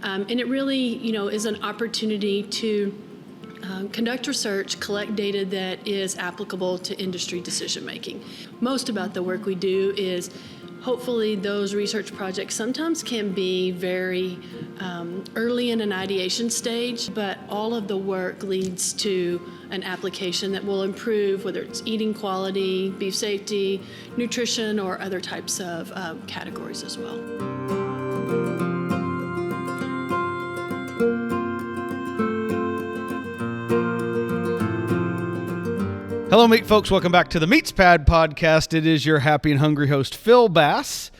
And it really, is an opportunity to conduct research, collect data that is applicable to industry decision making. Most about the work we do is hopefully those research projects sometimes can be very early in an ideation stage, but all of the work leads to an application that will improve whether it's eating quality, beef safety, nutrition, or other types of categories as well. Hello, meat folks. Welcome back to the Meatspad Podcast. It is your happy and hungry host, Phil Bass.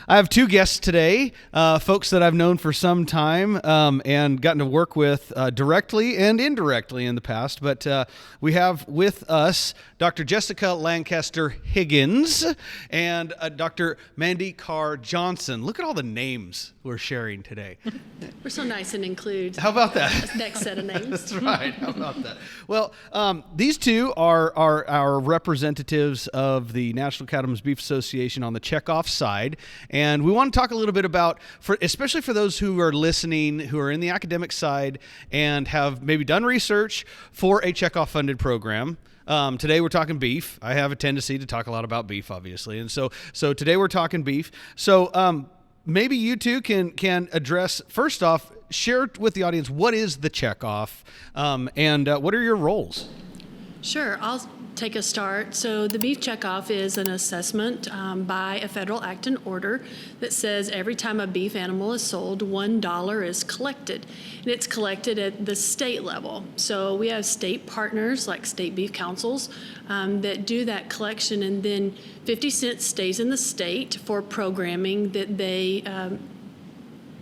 I have two guests today, folks that I've known for some time and gotten to work with directly and indirectly in the past. But we have with us Dr. Jessica Lancaster Higgins and Dr. Mandy Carr Johnson. Look at all the names we're sharing today. We're so nice and include. How about that? Next set of names. That's right. How about that? Well, these two are our representatives of the National Cattlemen's Beef Association on the checkoff side. And we want to talk a little bit about, especially for those who are listening, who are in the academic side and have maybe done research for a checkoff funded program. Today we're talking beef. I have a tendency to talk a lot about beef, obviously. And so today we're talking beef. So maybe you two can address, first off, share with the audience, what is the checkoff and what are your roles? Sure, I'll take a start. So the Beef Checkoff is an assessment by a federal act and order that says every time a beef animal is sold, $1 is collected. And it's collected at the state level. So we have state partners like state beef councils that do that collection, and then 50 cents stays in the state for programming that they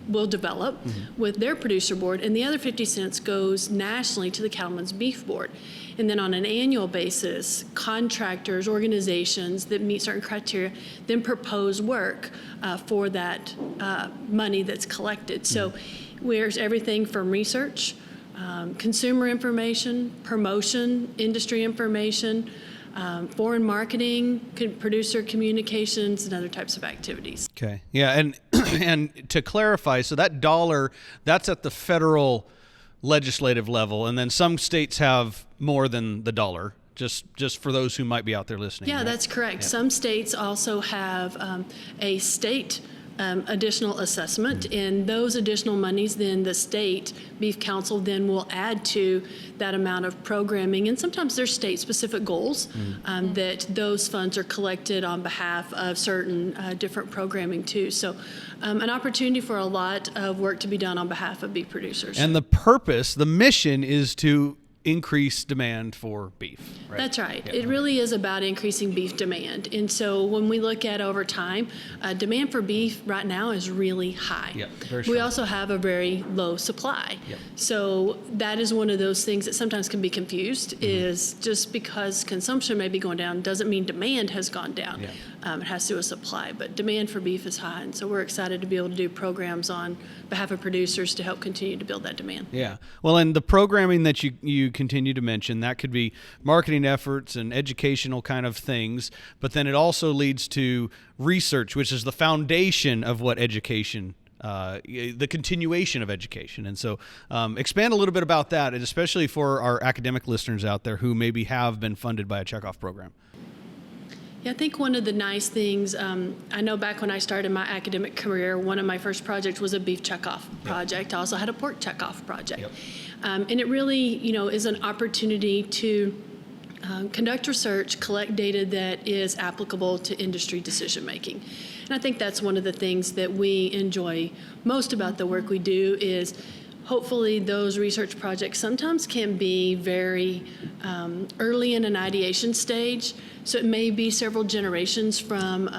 will develop with their producer board, and the other 50 cents goes nationally to the Cattlemen's Beef Board. And then on an annual basis, contractors, organizations that meet certain criteria, then propose work for that money that's collected. So there's everything from research, consumer information, promotion, industry information, foreign marketing, producer communications, and other types of activities. Okay. Yeah, and to clarify, so that dollar, that's at the federal legislative level, and then some states have more than the dollar, just for those who might be out there listening. Yeah, right? That's correct. Yeah. Some states also have a state additional assessment, and those additional monies then the state beef council then will add to that amount of programming, and sometimes there's state specific goals that those funds are collected on behalf of certain different programming too. So an opportunity for a lot of work to be done on behalf of beef producers. And the purpose, the mission is to increase demand for beef, right? That's right. Yeah. It really is about increasing beef demand. And so when we look at over time, demand for beef right now is really high. Yep, very we also have a very low supply. Yep. So that is one of those things that sometimes can be confused, is just because consumption may be going down doesn't mean demand has gone down. Yeah. It has to do with supply, but demand for beef is high. And so we're excited to be able to do programs on behalf of producers to help continue to build that demand. Yeah. Well, and the programming that you continue to mention, that could be marketing efforts and educational kind of things, but then it also leads to research, which is the foundation of what education, the continuation of education. And so expand a little bit about that, and especially for our academic listeners out there who maybe have been funded by a checkoff program. Yeah, I think one of the nice things, I know back when I started my academic career, one of my first projects was a beef checkoff project. I also had a pork checkoff project. Yep. And it really, is an opportunity to conduct research, collect data that is applicable to industry decision making. And I think that's one of the things that we enjoy most about the work we do is hopefully those research projects sometimes can be very early in an ideation stage. So it may be several generations from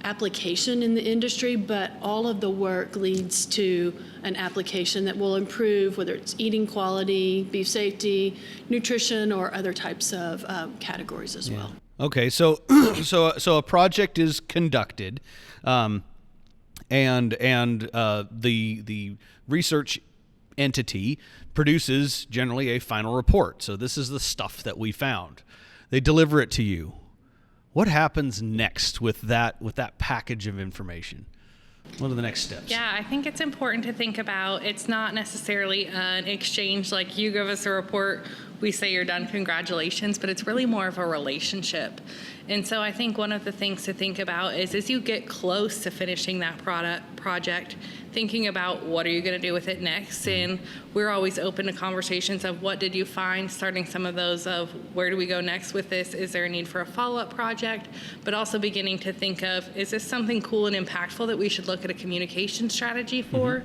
application in the industry, but all of the work leads to an application that will improve whether it's eating quality, beef safety, nutrition, or other types of categories as well. Okay, so a project is conducted, and the research entity produces generally a final report. So this is the stuff that we found. They deliver it to you. What happens next with that package of information? What are the next steps? Yeah, I think it's important to think about it's not necessarily an exchange like you give us a report, we say you're done, congratulations, but it's really more of a relationship. And so I think one of the things to think about is as you get close to finishing that project, thinking about what are you going to do with it next. And we're always open to conversations of what did you find, starting some of those of where do we go next with this? Is there a need for a follow-up project? But also beginning to think of, is this something cool and impactful that we should look at a communication strategy for?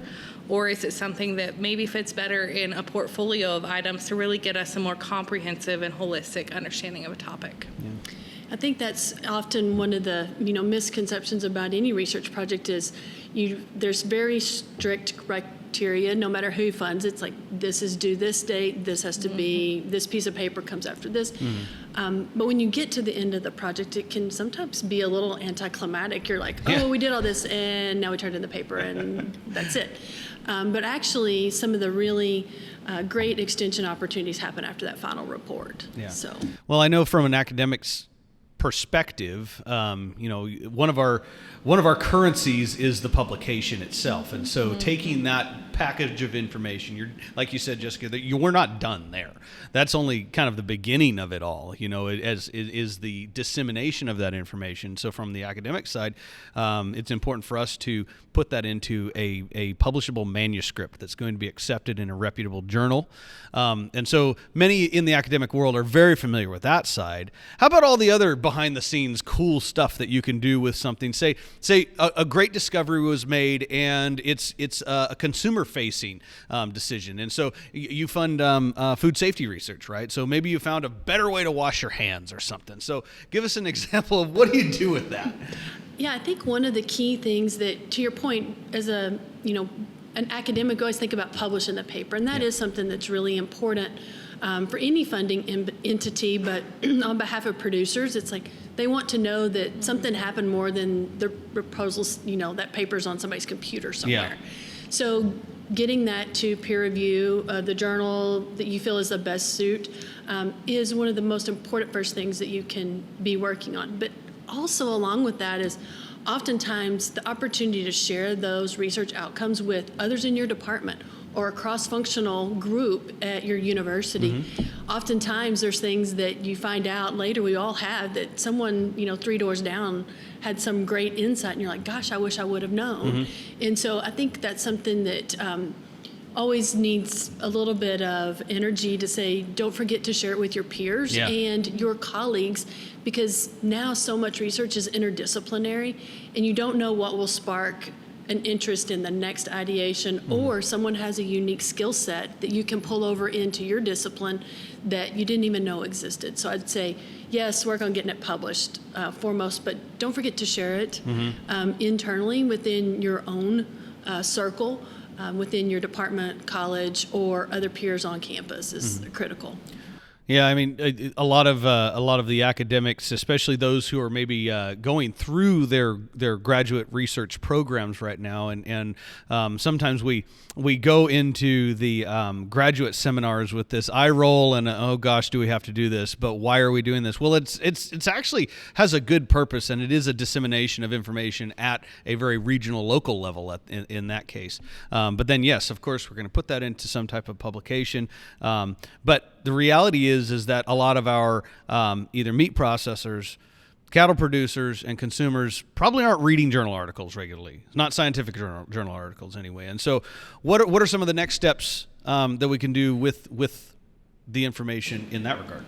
Or is it something that maybe fits better in a portfolio of items to really get us a more comprehensive and holistic understanding of a topic? Yeah. I think that's often one of the misconceptions about any research project is there's very strict criteria no matter who funds. It's like this is due this date, this has to be, this piece of paper comes after this. But when you get to the end of the project, it can sometimes be a little anticlimactic. You're like, oh, we did all this and now we turned in the paper and that's it. But actually some of the really great extension opportunities happen after that final report. Yeah. So. Well, I know from an academic's perspective, one of our currencies is the publication itself, and so taking that package of information, like you said, Jessica, we're not done there. That's only kind of the beginning of it all. As is the dissemination of that information. So from the academic side, it's important for us to put that into a publishable manuscript that's going to be accepted in a reputable journal. And so many in the academic world are very familiar with that side. How about all the other behind the scenes cool stuff that you can do with something? Say a great discovery was made and it's a consumer facing decision. And so you fund food safety research, right? So maybe you found a better way to wash your hands or something. So give us an example of what do you do with that? Yeah, I think one of the key things that, to your point, as an academic, always think about publishing the paper, and that is something that's really important for any funding entity. But on behalf of producers, it's like they want to know that something happened more than the proposals. That paper's on somebody's computer somewhere. Yeah. So getting that to peer review, the journal that you feel is the best suit, is one of the most important first things that you can be working on. But also along with that is oftentimes the opportunity to share those research outcomes with others in your department or a cross-functional group at your university. Oftentimes there's things that you find out later, we all have, that someone 3 doors down had some great insight and you're like, gosh, I wish I would have known. And so I think that's something that always needs a little bit of energy to say, don't forget to share it with your peers and your colleagues, because now so much research is interdisciplinary and you don't know what will spark an interest in the next ideation, or someone has a unique skill set that you can pull over into your discipline that you didn't even know existed. So I'd say, yes, work on getting it published foremost, but don't forget to share it internally within your own circle, within your department, college, or other peers on campus is critical. Yeah, I mean, a lot of the academics, especially those who are maybe going through their graduate research programs right now, and sometimes we go into the graduate seminars with this eye roll and oh gosh, do we have to do this? But why are we doing this? Well, it's actually has a good purpose, and it is a dissemination of information at a very regional, local level in that case. But then, yes, of course, we're going to put that into some type of publication. But the reality is that a lot of our either meat processors, cattle producers, and consumers probably aren't reading journal articles regularly. Not scientific journal articles anyway. And so what are some of the next steps that we can do with the information in that regard?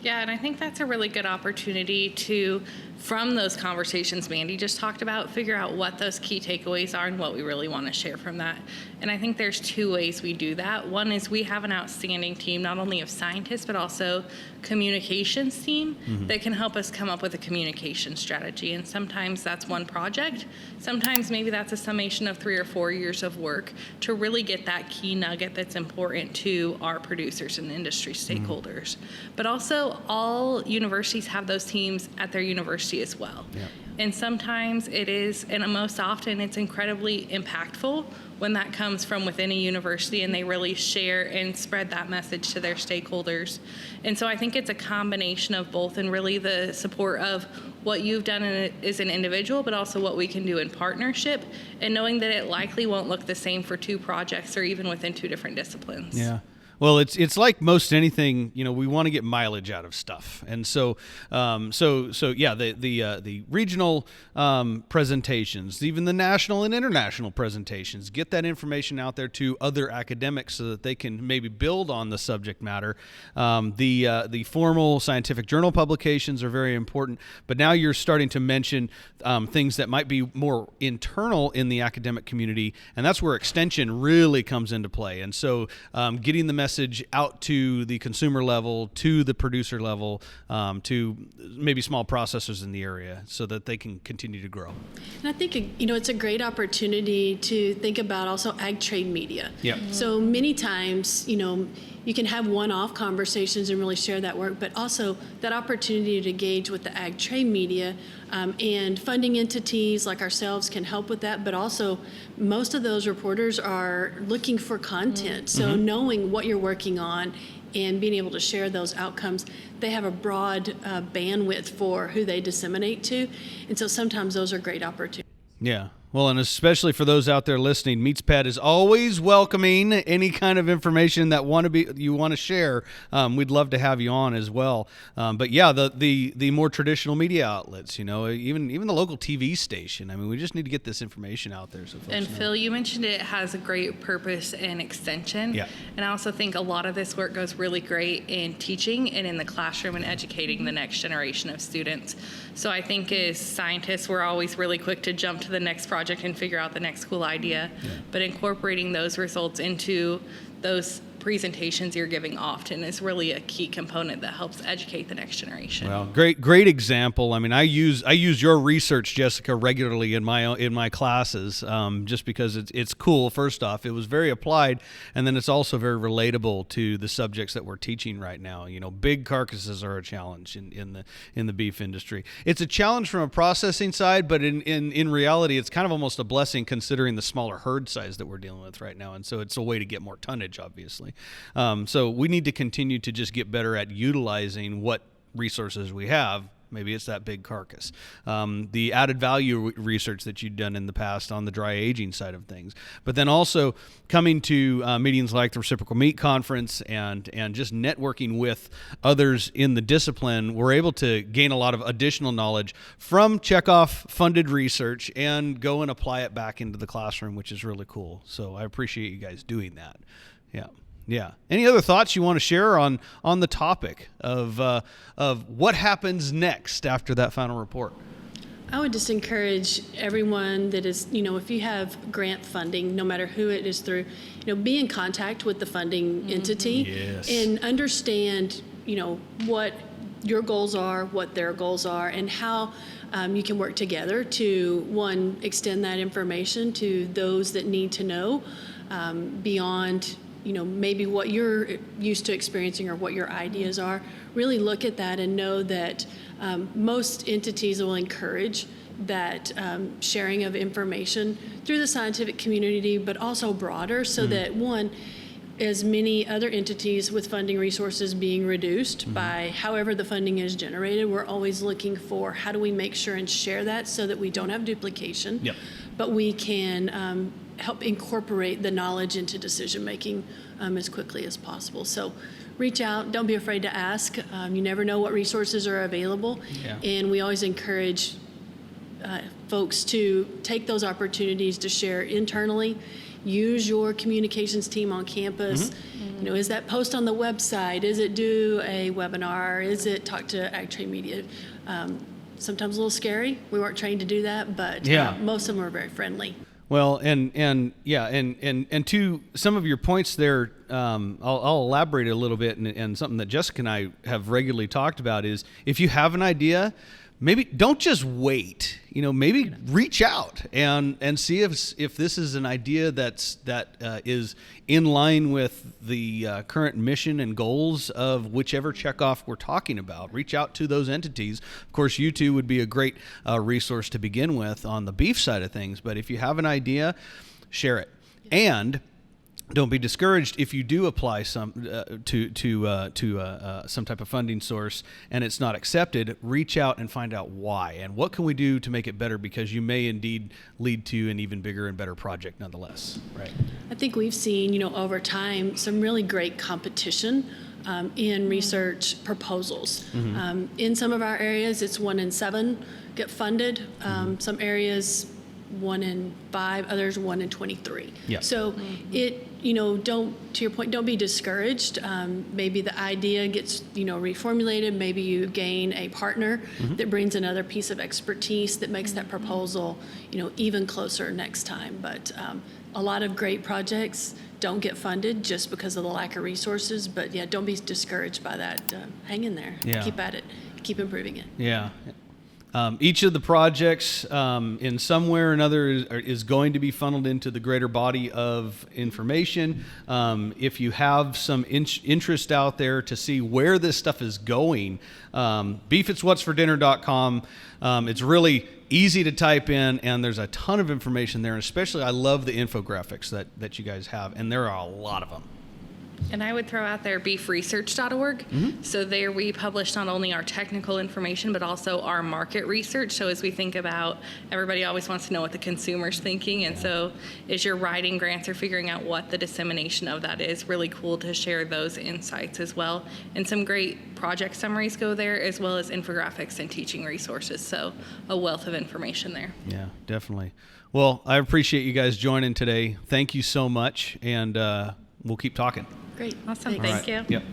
Yeah, and I think that's a really good opportunity to, from those conversations Mandy just talked about, figure out what those key takeaways are and what we really want to share from that. And I think there's two ways we do that. One is we have an outstanding team, not only of scientists, but also communications team that can help us come up with a communication strategy. And sometimes that's one project. Sometimes maybe that's a summation of 3 or 4 years of work to really get that key nugget that's important to our producers and industry stakeholders. But also all universities have those teams at their university as well. Yeah. And sometimes it is, and most often it's incredibly impactful when that comes from within a university and they really share and spread that message to their stakeholders. And so I think it's a combination of both, and really the support of what you've done as an individual, but also what we can do in partnership, and knowing that it likely won't look the same for two projects or even within two different disciplines. Yeah. Well, it's like most anything, we want to get mileage out of stuff, and so the regional presentations, even the national and international presentations, get that information out there to other academics so that they can maybe build on the subject matter. The formal scientific journal publications are very important, but now you're starting to mention things that might be more internal in the academic community, and that's where extension really comes into play. And so getting the message out to the consumer level, to the producer level, to maybe small processors in the area so that they can continue to grow. And I think, it's a great opportunity to think about also ag trade media. Yeah. So many times, you can have one-off conversations and really share that work, but also that opportunity to engage with the ag trade media, and funding entities like ourselves can help with that, but also most of those reporters are looking for content. So knowing what you're working on and being able to share those outcomes, they have a broad bandwidth for who they disseminate to. And so sometimes those are great opportunities. Yeah. Well, and especially for those out there listening, Meatspad is always welcoming any kind of information that you want to share. We'd love to have you on as well. But yeah, the more traditional media outlets, even the local TV station. I mean, we just need to get this information out there. So folks know. Phil, you mentioned it has a great purpose and extension. Yeah. And I also think a lot of this work goes really great in teaching and in the classroom and educating the next generation of students. So I think as scientists, we're always really quick to jump to the next project and figure out the next cool idea. Yeah. But incorporating those results into those presentations you're giving often is really a key component that helps educate the next generation. Well, great example. I mean, I use your research, Jessica, regularly in my classes, just because it's cool. First off, it was very applied, and then it's also very relatable to the subjects that we're teaching right now. Big carcasses are a challenge in the beef industry. It's a challenge from a processing side, but in reality, it's kind of almost a blessing considering the smaller herd size that we're dealing with right now. And so it's a way to get more tonnage, obviously. So we need to continue to just get better at utilizing what resources we have. Maybe it's that big carcass. The added value research that you've done in the past on the dry aging side of things. But then also coming to meetings like the Reciprocal Meat Conference and just networking with others in the discipline, we're able to gain a lot of additional knowledge from Checkoff funded research and go and apply it back into the classroom, which is really cool. So I appreciate you guys doing that. Yeah. Yeah. Any other thoughts you want to share on the topic of what happens next after that final report? I would just encourage everyone that is, if you have grant funding, no matter who it is through, be in contact with the funding entity. Yes. And understand, what your goals are, what their goals are, and how you can work together to, one, extend that information to those that need to know beyond maybe what you're used to experiencing or what your ideas are. Really look at that and know that most entities will encourage that sharing of information through the scientific community, but also broader, so that, one, as many other entities with funding resources being reduced by however the funding is generated, we're always looking for how do we make sure and share that so that we don't have duplication, but we can help incorporate the knowledge into decision making as quickly as possible. So reach out, don't be afraid to ask. You never know what resources are available. And we always encourage folks to take those opportunities to share internally. Use your communications team on campus. Is that post on the website? Is it do a webinar? Is it talk to ag trade media? Sometimes a little scary. We weren't trained to do that, but most of them are very friendly. Well, and to some of your points there, I'll elaborate a little bit, and something that Jessica and I have regularly talked about is if you have an idea, maybe don't just wait. Maybe reach out and see if this is an idea that is in line with the current mission and goals of whichever checkoff we're talking about. Reach out to those entities. Of course, you two would be a great resource to begin with on the beef side of things. But if you have an idea, share it. And don't be discouraged if you do apply some to some type of funding source and it's not accepted. Reach out and find out why and what can we do to make it better, because you may indeed lead to an even bigger and better project nonetheless. Right. I think we've seen, over time, some really great competition in research proposals. In some of our areas, it's 1 in 7 get funded. Some areas 1 in 5, others 1 in 23. Yeah. So to your point, don't be discouraged. Maybe the idea gets, reformulated. Maybe you gain a partner that brings another piece of expertise that makes that proposal, even closer next time. But a lot of great projects don't get funded just because of the lack of resources. But yeah, don't be discouraged by that. Hang in there. Yeah. Keep at it. Keep improving it. Yeah. Each of the projects, in some way or another, is going to be funneled into the greater body of information. If you have some interest out there to see where this stuff is going, beefitswhatsfordinner.com. It's really easy to type in, and there's a ton of information there. And especially, I love the infographics that you guys have, and there are a lot of them. And I would throw out there beefresearch.org. So there we publish not only our technical information, but also our market research. So as we think about, everybody always wants to know what the consumer's thinking. And so as you're writing grants or figuring out what the dissemination of that is, really cool to share those insights as well. And some great project summaries go there, as well as infographics and teaching resources. So a wealth of information there. Yeah, definitely. Well, I appreciate you guys joining today. Thank you so much. And we'll keep talking. Great. Awesome. Thanks. Thank you. Yep.